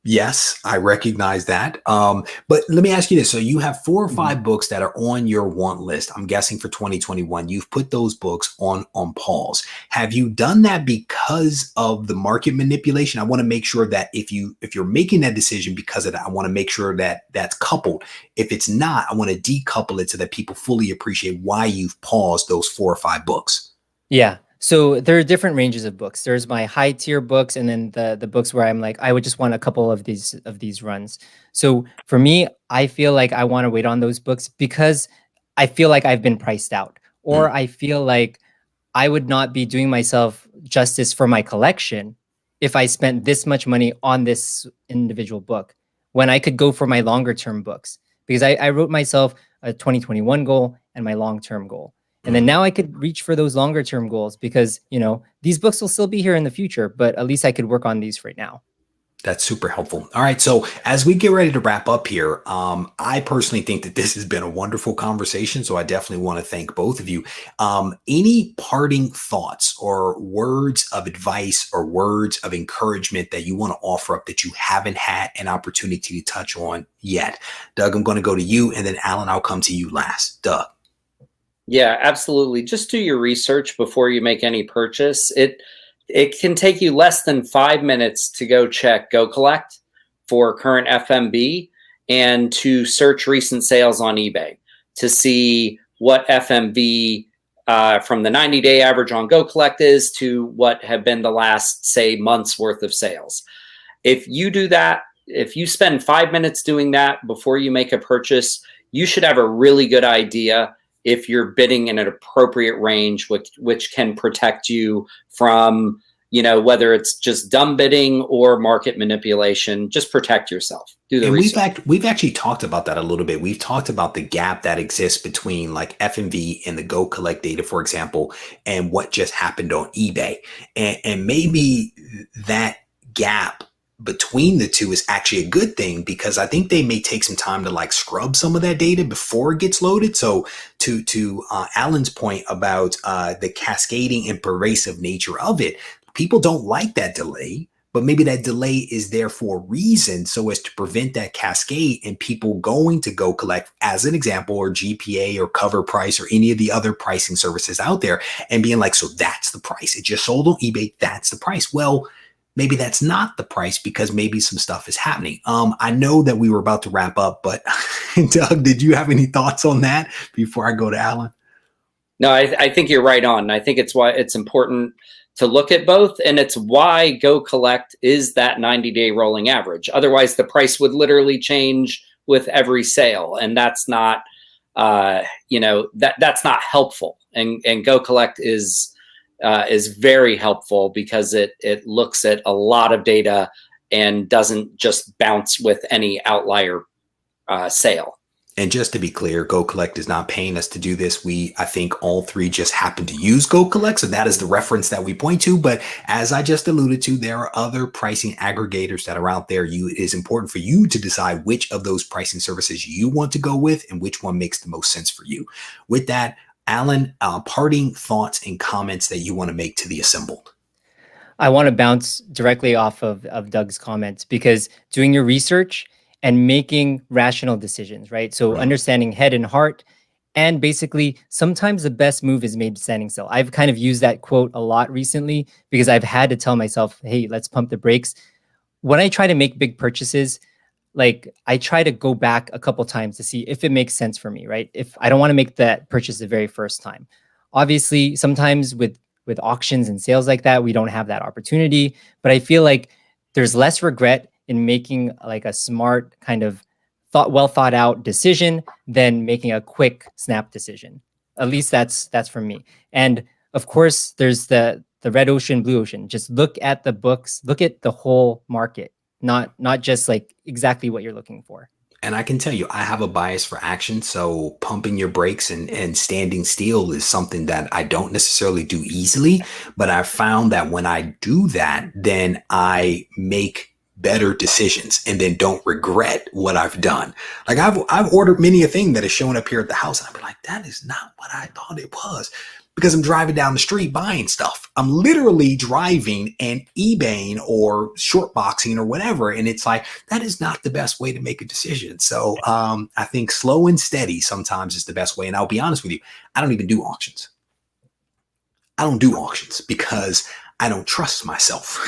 Yes, I recognize that. But let me ask you this. So you have 4 or 5 books that are on your want list. I'm guessing for 2021, you've put those books on pause. Have you done that because of the market manipulation? I want to make sure that if you're making that decision because of that, I want to make sure that that's coupled. If it's not, I want to decouple it so that people fully appreciate why you've paused those 4 or 5 books. Yeah. So there are different ranges of books. There's my high tier books, and then the books where I'm like, I would just want a couple of these runs. So for me, I feel like I want to wait on those books because I feel like I've been priced out, or I feel like I would not be doing myself justice for my collection if I spent this much money on this individual book when I could go for my longer term books, because I wrote myself a 2021 goal and my long term goal. And then now I could reach for those longer term goals because, these books will still be here in the future, but at least I could work on these right now. That's super helpful. All right. So as we get ready to wrap up here, I personally think that this has been a wonderful conversation. So I definitely want to thank both of you. Any parting thoughts or words of advice or words of encouragement that you want to offer up that you haven't had an opportunity to touch on yet? Doug, I'm going to go to you, and then Alan, I'll come to you last. Doug. Yeah, absolutely. Just do your research before you make any purchase. It can take you less than 5 minutes to go check Go Collect for current FMB and to search recent sales on eBay to see what FMB from the 90-day average on Go Collect is to what have been the last, say, month's worth of sales. If you do that, if you spend 5 minutes doing that before you make a purchase, you should have a really good idea if you're bidding in an appropriate range, which can protect you from, whether it's just dumb bidding or market manipulation. Just protect yourself. Do the research. We've actually talked about that a little bit. We've talked about the gap that exists between like FMV and the Go Collect data, for example, and what just happened on eBay. And maybe that gap between the two is actually a good thing, because I think they may take some time to like scrub some of that data before it gets loaded. So to Alan's point about the cascading and pervasive nature of it, people don't like that delay, but maybe that delay is there for a reason, so as to prevent that cascade and people going to Go Collect, as an example, or GPA or Cover Price or any of the other pricing services out there, and being like, so that's the price. It just sold on eBay. That's the price. Well, maybe that's not the price, because maybe some stuff is happening. I know that we were about to wrap up, but Doug, did you have any thoughts on that before I go to Alan? No, I think you're right on. I think it's why it's important to look at both, and it's why Go Collect is that 90-day rolling average. Otherwise, the price would literally change with every sale, and that's not, that's not helpful. And Go Collect is very helpful because it looks at a lot of data and doesn't just bounce with any outlier sale. And just to be clear, Go Collect is not paying us to do this. I think all three just happen to use Go Collect, so that is the reference that we point to. But as I just alluded to, there are other pricing aggregators that are out there. It is important for you to decide which of those pricing services you want to go with and which one makes the most sense for you. With that, Alan, parting thoughts and comments that you want to make to the assembled. I want to bounce directly off of Doug's comments, because doing your research and making rational decisions, right? So understanding head and heart, and basically sometimes the best move is made standing still. I've kind of used that quote a lot recently because I've had to tell myself, hey, let's pump the brakes. When I try to make big purchases, like I try to go back a couple times to see if it makes sense for me, right? If I don't want to make that purchase the very first time. Obviously, sometimes with auctions and sales like that, we don't have that opportunity, but I feel like there's less regret in making like a smart kind of well thought out decision than making a quick snap decision. At least that's for me. And of course, there's the red ocean, blue ocean. Just look at the books, look at the whole market, not just like exactly what you're looking for. And I can tell you, I have a bias for action. So pumping your brakes and standing still is something that I don't necessarily do easily. But I've found that when I do that, then I make better decisions and then don't regret what I've done. Like I've ordered many a thing that is showing up here at the house, and I'll be like, that is not what I thought it was, because I'm driving down the street buying stuff. I'm literally driving and eBaying or short boxing or whatever. And it's like, that is not the best way to make a decision. So I think slow and steady sometimes is the best way. And I'll be honest with you, I don't even do auctions. I don't do auctions because I don't trust myself.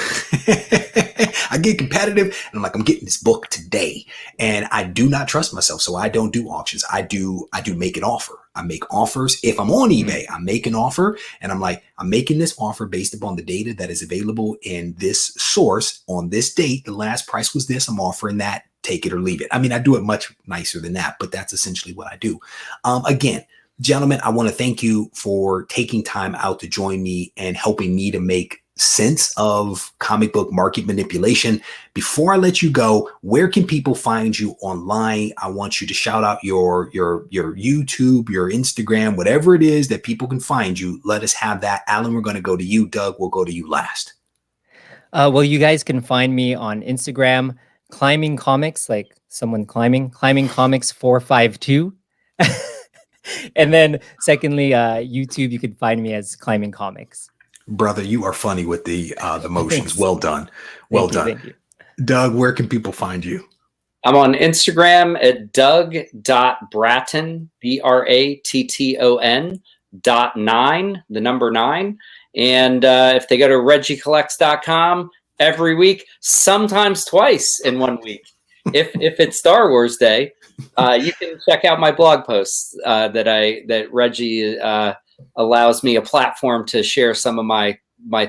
I get competitive and I'm like, I'm getting this book today, and I do not trust myself. So I don't do auctions. I do make an offer. I make offers. If I'm on eBay, I make an offer and I'm like, I'm making this offer based upon the data that is available in this source on this date. The last price was this. I'm offering that. Take it or leave it. I mean, I do it much nicer than that, but that's essentially what I do. Again, gentlemen, I want to thank you for taking time out to join me and helping me to make sense of comic book market manipulation. Before I let you go, where can people find you online? I want you to shout out your YouTube, your Instagram, whatever it is that people can find you. Let us have that. Alan, we're going to go to you. Doug, we'll go to you last. Well, you guys can find me on Instagram, Climbing Comics, like someone climbing Comics 452. And then secondly, YouTube, you can find me as Climbing Comics. Brother, you are funny with the motions. Thanks. Well done. Well done. Thank you. Doug, where can people find you? I'm on Instagram at doug.bratton, BRATTON.9, the number 9. And if they go to regiecollects.com every week, sometimes twice in 1 week, if it's Star Wars Day, you can check out my blog posts that Regie allows me a platform to share some of my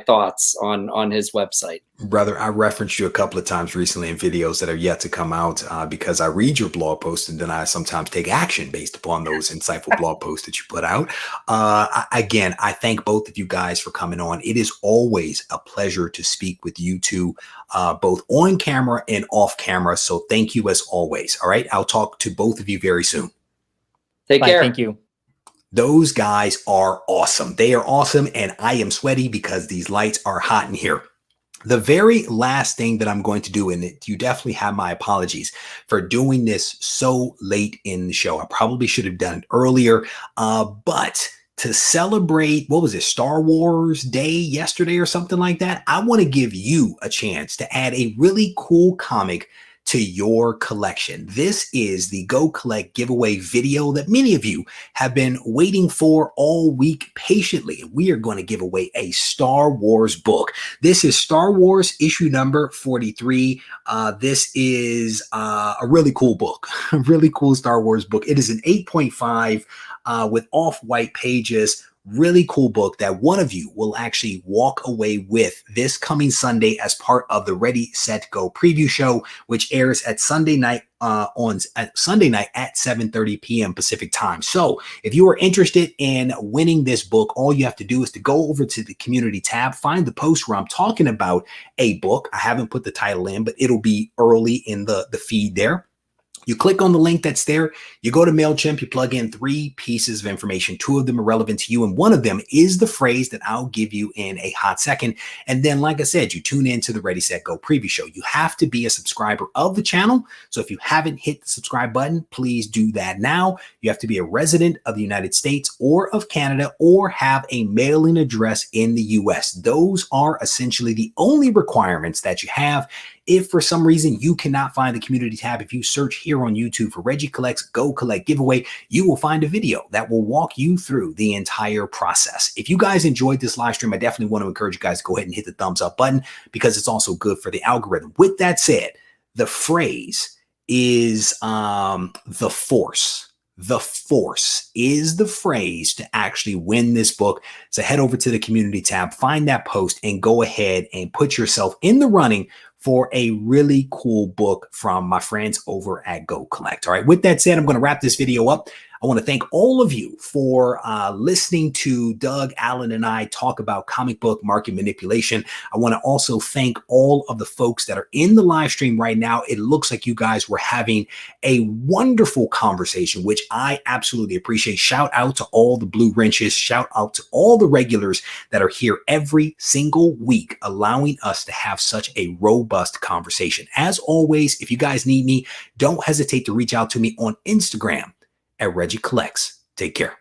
thoughts on his website. Brother, I referenced you a couple of times recently in videos that are yet to come out because I read your blog posts and then I sometimes take action based upon those insightful blog posts that you put out. Again, I thank both of you guys for coming on. It is always a pleasure to speak with you two, both on camera and off camera. So thank you as always. All right. I'll talk to both of you very soon. Take care. Thank you. Those guys are awesome. They are awesome. And I am sweaty because these lights are hot in here. The very last thing that I'm going to do, and you definitely have my apologies for doing this so late in the show. I probably should have done it earlier, but to celebrate, what was it, Star Wars Day yesterday or something like that, I want to give you a chance to add a really cool comic to your collection. This is the Go Collect giveaway video that many of you have been waiting for all week patiently. We are going to give away a Star Wars book. This is Star Wars issue number 43. This is a really cool book, a really cool Star Wars book. It is an 8.5 with off-white pages. Really cool book that one of you will actually walk away with this coming Sunday as part of the Ready, Set, Go preview show, which airs at Sunday night at 7:30 p.m. Pacific time. So if you are interested in winning this book, all you have to do is to go over to the community tab, find the post where I'm talking about a book. I haven't put the title in, but it'll be early in the feed there. You click on the link that's there, you go to MailChimp, you plug in 3 pieces of information. 2 of them are relevant to you, and one of them is the phrase that I'll give you in a hot second. And then, like I said, you tune in to the Ready, Set, Go preview show. You have to be a subscriber of the channel. So if you haven't hit the subscribe button, please do that now. You have to be a resident of the United States or of Canada or have a mailing address in the US. Those are essentially the only requirements that you have. If for some reason you cannot find the community tab, if you search here on YouTube for Regie Collects Go Collect giveaway, you will find a video that will walk you through the entire process. If you guys enjoyed this live stream, I definitely want to encourage you guys to go ahead and hit the thumbs up button because it's also good for the algorithm. With that said, the phrase is the force. The force is the phrase to actually win this book. So head over to the community tab, find that post, and go ahead and put yourself in the running for a really cool book from my friends over at Go Collect. All right, with that said, I'm going to wrap this video up. I want to thank all of you for listening to Doug, Alan, and I talk about comic book market manipulation. I want to also thank all of the folks that are in the live stream right now. It looks like you guys were having a wonderful conversation, which I absolutely appreciate. Shout out to all the blue wrenches. Shout out to all the regulars that are here every single week, allowing us to have such a robust conversation. As always, if you guys need me, don't hesitate to reach out to me on Instagram at Regie Collects. Take care.